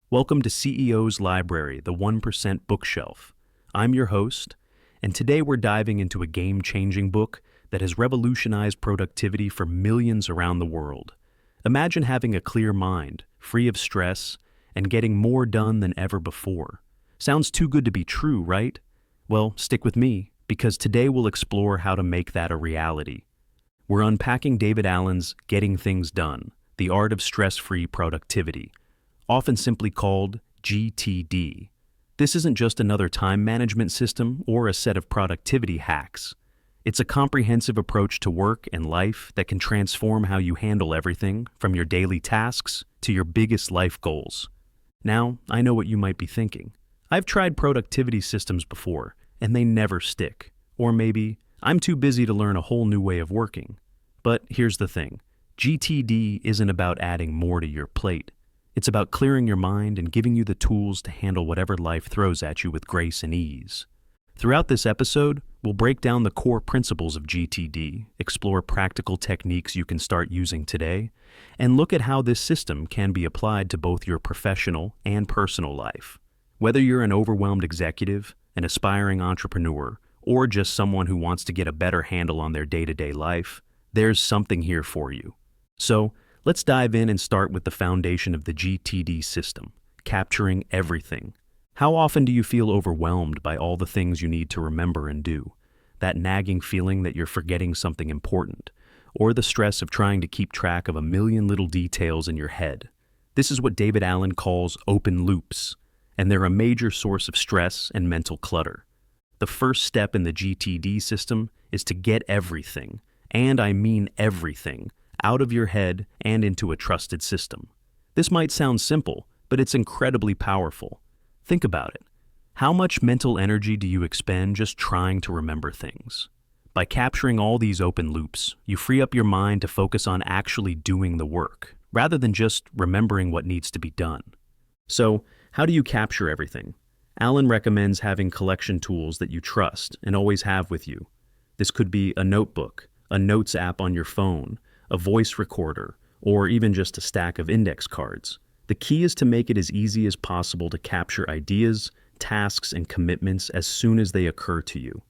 Welcome to CEO's Library, the 1% Bookshelf. I'm your host, and today we're diving into a game-changing book that has revolutionized productivity for millions around the world. Imagine having a clear mind, free of stress, and getting more done than ever before. Sounds too good to be true, right? Well, stick with me, because today we'll explore how to make that a reality. We're unpacking David Allen's Getting Things Done, the Art of Stress-Free Productivity, often simply called GTD. This isn't just another time management system or a set of productivity hacks. It's a comprehensive approach to work and life that can transform how you handle everything from your daily tasks to your biggest life goals. Now, I know what you might be thinking. I've tried productivity systems before, and they never stick. Or maybe, I'm too busy to learn a whole new way of working. But here's the thing. GTD isn't about adding more to your plate. It's about clearing your mind and giving you the tools to handle whatever life throws at you with grace and ease. Throughout this episode, we'll break down the core principles of GTD, explore practical techniques you can start using today, and look at how this system can be applied to both your professional and personal life. Whether you're an overwhelmed executive, an aspiring entrepreneur, or just someone who wants to get a better handle on their day-to-day life, there's something here for you. So, let's dive in and start with the foundation of the GTD system, capturing everything. How often do you feel overwhelmed by all the things you need to remember and do? That nagging feeling that you're forgetting something important, or the stress of trying to keep track of a million little details in your head? This is what David Allen calls open loops, and they're a major source of stress and mental clutter. The first step in the GTD system is to get everything, and I mean everything, out of your head and into a trusted system. This might sound simple, but it's incredibly powerful. Think about it. How much mental energy do you expend just trying to remember things? By capturing all these open loops, you free up your mind to focus on actually doing the work, rather than just remembering what needs to be done. So, how do you capture everything? Allen recommends having collection tools that you trust and always have with you. This could be a notebook, a notes app on your phone, a voice recorder, or even just a stack of index cards. The key is to make it as easy as possible to capture ideas, tasks, and commitments as soon as they occur to you.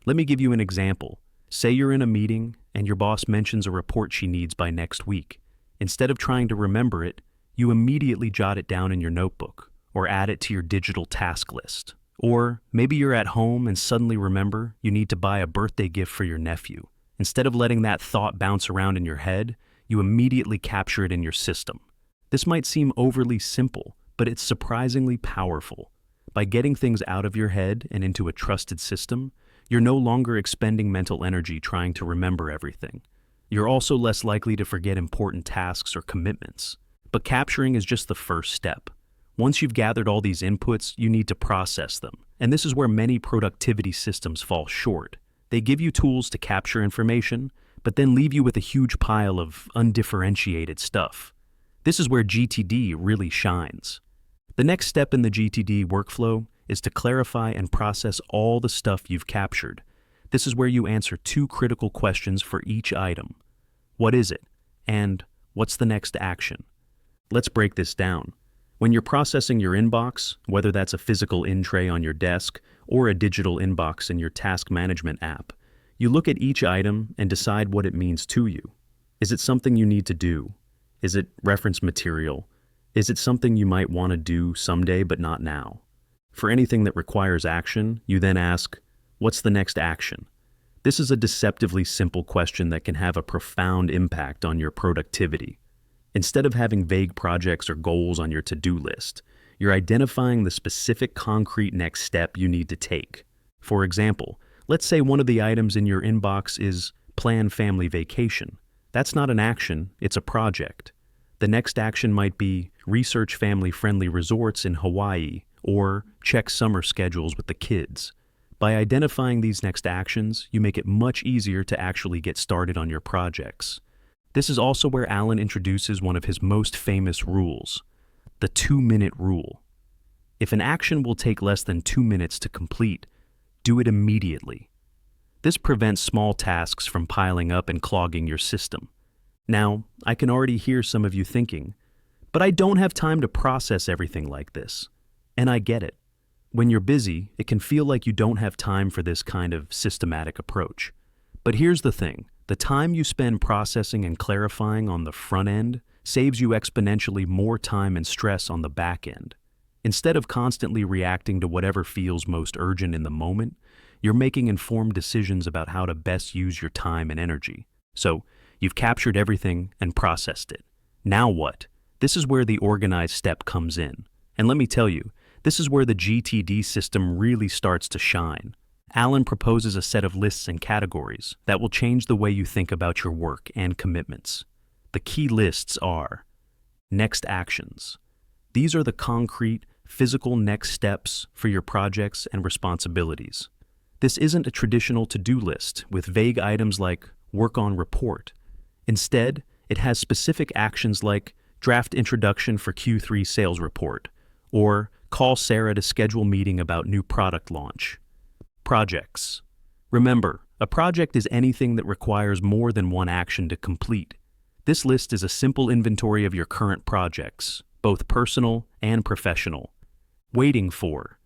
Let me give you an example. Say you're in a meeting and your boss mentions a report she needs by next week. Instead of trying to remember it, you immediately jot it down in your notebook or add it to your digital task list. Or maybe you're at home and suddenly remember you need to buy a birthday gift for your nephew. Instead of letting that thought bounce around in your head, you immediately capture it in your system. This might seem overly simple, but it's surprisingly powerful. By getting things out of your head and into a trusted system, you're no longer expending mental energy trying to remember everything. You're also less likely to forget important tasks or commitments. But capturing is just the first step. Once you've gathered all these inputs, you need to process them. And this is where many productivity systems fall short. They give you tools to capture information, but then leave you with a huge pile of undifferentiated stuff. This is where GTD really shines. The next step in the GTD workflow is to clarify and process all the stuff you've captured. This is where you answer two critical questions for each item. What is it? And what's the next action? Let's break this down. When you're processing your inbox, whether that's a physical in-tray on your desk or a digital inbox in your task management app, you look at each item and decide what it means to you. Is it something you need to do? Is it reference material? Is it something you might want to do someday but not now? For anything that requires action, you then ask, what's the next action? This is a deceptively simple question that can have a profound impact on your productivity. Instead of having vague projects or goals on your to-do list, you're identifying the specific concrete next step you need to take. For example, let's say one of the items in your inbox is plan family vacation. That's not an action, it's a project. The next action might be research family-friendly resorts in Hawaii or check summer schedules with the kids. By identifying these next actions, you make it much easier to actually get started on your projects. This is also where Allen introduces one of his most famous rules, the 2-minute rule. If an action will take less than 2 minutes to complete, do it immediately. This prevents small tasks from piling up and clogging your system. Now, I can already hear some of you thinking, But I don't have time to process everything like this. And I get it. When you're busy, it can feel like you don't have time for this kind of systematic approach. But here's the thing. The time you spend processing and clarifying on the front end saves you exponentially more time and stress on the back end. Instead of constantly reacting to whatever feels most urgent in the moment, you're making informed decisions about how to best use your time and energy. So, you've captured everything and processed it. Now what? This is where the organized step comes in. And let me tell you, this is where the GTD system really starts to shine. Alan proposes a set of lists and categories that will change the way you think about your work and commitments. The key lists are next actions. These are the concrete, physical next steps for your projects and responsibilities. This isn't a traditional to-do list with vague items like work on report. Instead, it has specific actions like draft introduction for Q3 sales report, or call Sarah to schedule meeting about new product launch. Projects. Remember, a project is anything that requires more than one action to complete. This list is a simple inventory of your current projects, both personal and professional. Waiting for.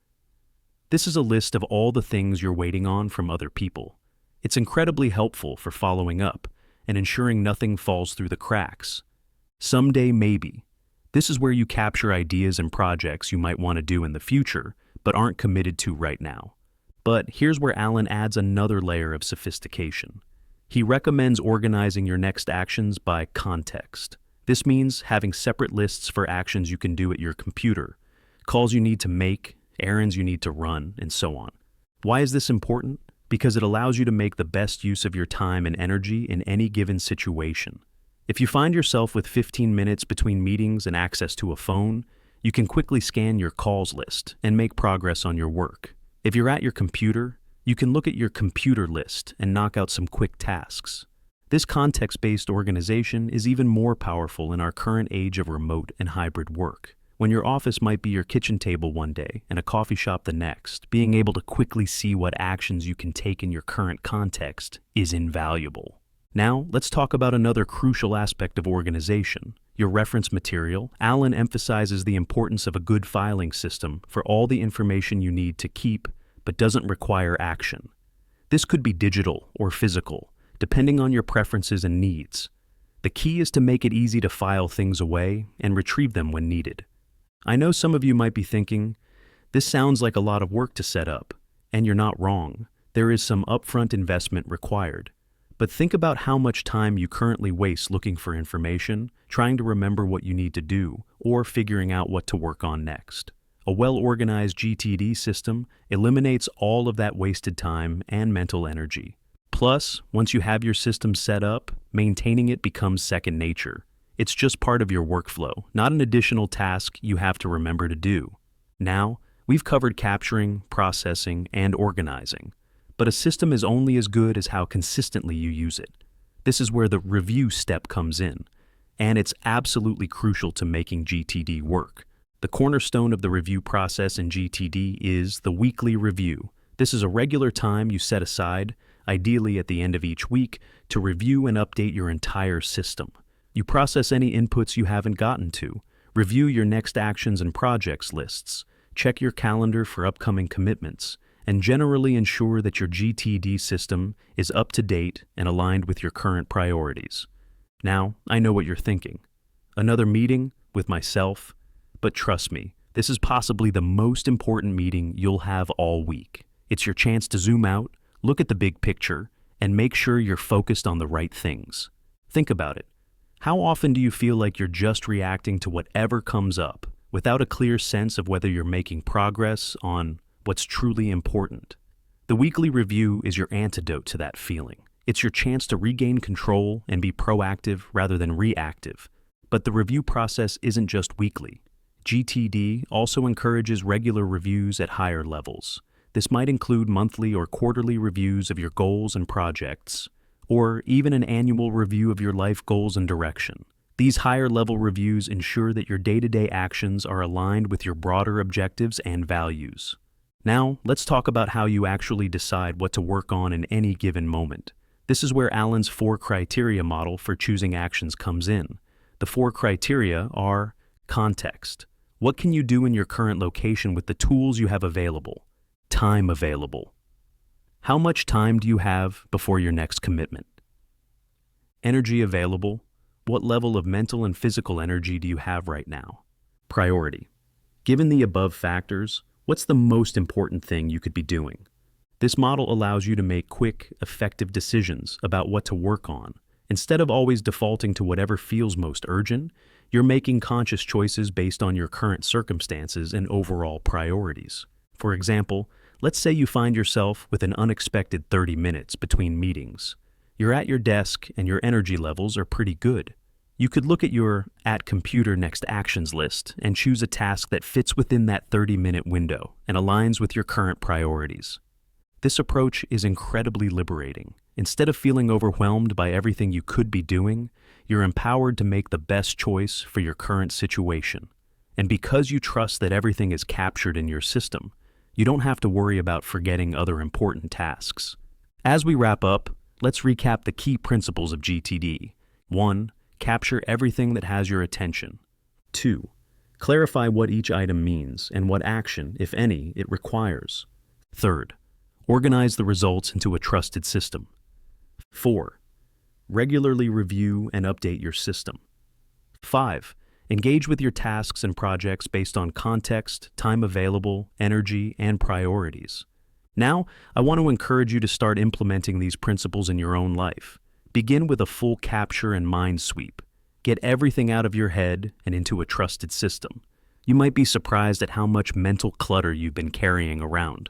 This is a list of all the things you're waiting on from other people. It's incredibly helpful for following up and ensuring nothing falls through the cracks. Someday maybe. This is where you capture ideas and projects you might want to do in the future, but aren't committed to right now. But here's where Alan adds another layer of sophistication. He recommends organizing your next actions by context. This means having separate lists for actions you can do at your computer, calls you need to make, errands you need to run, and so on. Why is this important? Because it allows you to make the best use of your time and energy in any given situation. If you find yourself with 15 minutes between meetings and access to a phone, you can quickly scan your calls list and make progress on your work. If you're at your computer, you can look at your computer list and knock out some quick tasks. This context-based organization is even more powerful in our current age of remote and hybrid work. When your office might be your kitchen table one day and a coffee shop the next, being able to quickly see what actions you can take in your current context is invaluable. Now, let's talk about another crucial aspect of organization, your reference material. Alan emphasizes the importance of a good filing system for all the information you need to keep, but doesn't require action. This could be digital or physical, depending on your preferences and needs. The key is to make it easy to file things away and retrieve them when needed. I know some of you might be thinking, this sounds like a lot of work to set up, and you're not wrong. There is some upfront investment required. But think about how much time you currently waste looking for information, trying to remember what you need to do, or figuring out what to work on next. A well-organized GTD system eliminates all of that wasted time and mental energy. Plus, once you have your system set up, maintaining it becomes second nature. It's just part of your workflow, not an additional task you have to remember to do. Now, we've covered capturing, processing, and organizing. But a system is only as good as how consistently you use it. This is where the review step comes in, and it's absolutely crucial to making GTD work. The cornerstone of the review process in GTD is the weekly review. This is a regular time you set aside, ideally at the end of each week, to review and update your entire system. You process any inputs you haven't gotten to, review your next actions and projects lists, check your calendar for upcoming commitments, and generally ensure that your GTD system is up to date and aligned with your current priorities. Now, I know what you're thinking. Another meeting with myself? But trust me, this is possibly the most important meeting you'll have all week. It's your chance to zoom out, look at the big picture, and make sure you're focused on the right things. Think about it. How often do you feel like you're just reacting to whatever comes up, without a clear sense of whether you're making progress on what's truly important? The weekly review is your antidote to that feeling. It's your chance to regain control and be proactive rather than reactive. But the review process isn't just weekly. GTD also encourages regular reviews at higher levels. This might include monthly or quarterly reviews of your goals and projects, or even an annual review of your life goals and direction. These higher-level reviews ensure that your day-to-day actions are aligned with your broader objectives and values. Now, let's talk about how you actually decide what to work on in any given moment. This is where Alan's 4 criteria model for choosing actions comes in. The 4 criteria are Context. What can you do in your current location with the tools you have available? Time available. How much time do you have before your next commitment? Energy available. What level of mental and physical energy do you have right now? Priority. Given the above factors, what's the most important thing you could be doing? This model allows you to make quick, effective decisions about what to work on. Instead of always defaulting to whatever feels most urgent, you're making conscious choices based on your current circumstances and overall priorities. For example, let's say you find yourself with an unexpected 30 minutes between meetings. You're at your desk and your energy levels are pretty good. You could look at your "at computer next actions" list and choose a task that fits within that 30-minute window and aligns with your current priorities. This approach is incredibly liberating. Instead of feeling overwhelmed by everything you could be doing, you're empowered to make the best choice for your current situation. And because you trust that everything is captured in your system, you don't have to worry about forgetting other important tasks. As we wrap up, let's recap the key principles of GTD. 1. Capture everything that has your attention. 2. Clarify what each item means and what action, if any, it requires. 3. Organize the results into a trusted system. 4. Regularly review and update your system. 5. Engage with your tasks and projects based on context, time available, energy, and priorities. Now, I want to encourage you to start implementing these principles in your own life. Begin with a full capture and mind sweep. Get everything out of your head and into a trusted system. You might be surprised at how much mental clutter you've been carrying around.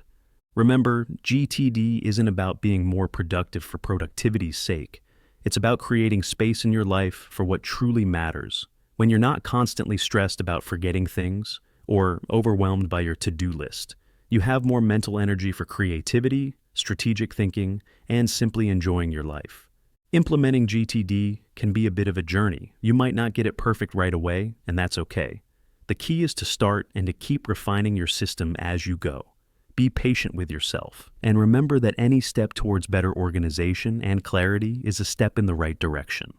Remember, GTD isn't about being more productive for productivity's sake. It's about creating space in your life for what truly matters. When you're not constantly stressed about forgetting things or overwhelmed by your to-do list, you have more mental energy for creativity, strategic thinking, and simply enjoying your life. Implementing GTD can be a bit of a journey. You might not get it perfect right away, and that's okay. The key is to start and to keep refining your system as you go. Be patient with yourself, and remember that any step towards better organization and clarity is a step in the right direction.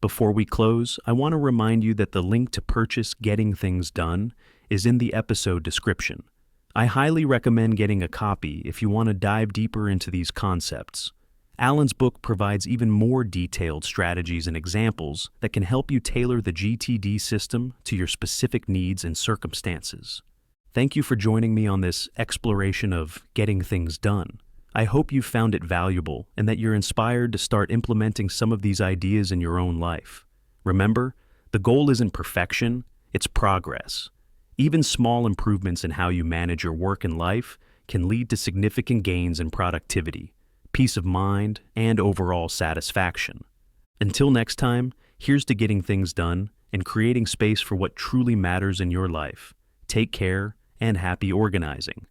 Before we close, I want to remind you that the link to purchase Getting Things Done is in the episode description. I highly recommend getting a copy if you want to dive deeper into these concepts. Alan's book provides even more detailed strategies and examples that can help you tailor the GTD system to your specific needs and circumstances. Thank you for joining me on this exploration of getting things done. I hope you found it valuable and that you're inspired to start implementing some of these ideas in your own life. Remember, the goal isn't perfection, it's progress. Even small improvements in how you manage your work and life can lead to significant gains in productivity, peace of mind, and overall satisfaction. Until next time, here's to getting things done and creating space for what truly matters in your life. Take care and happy organizing.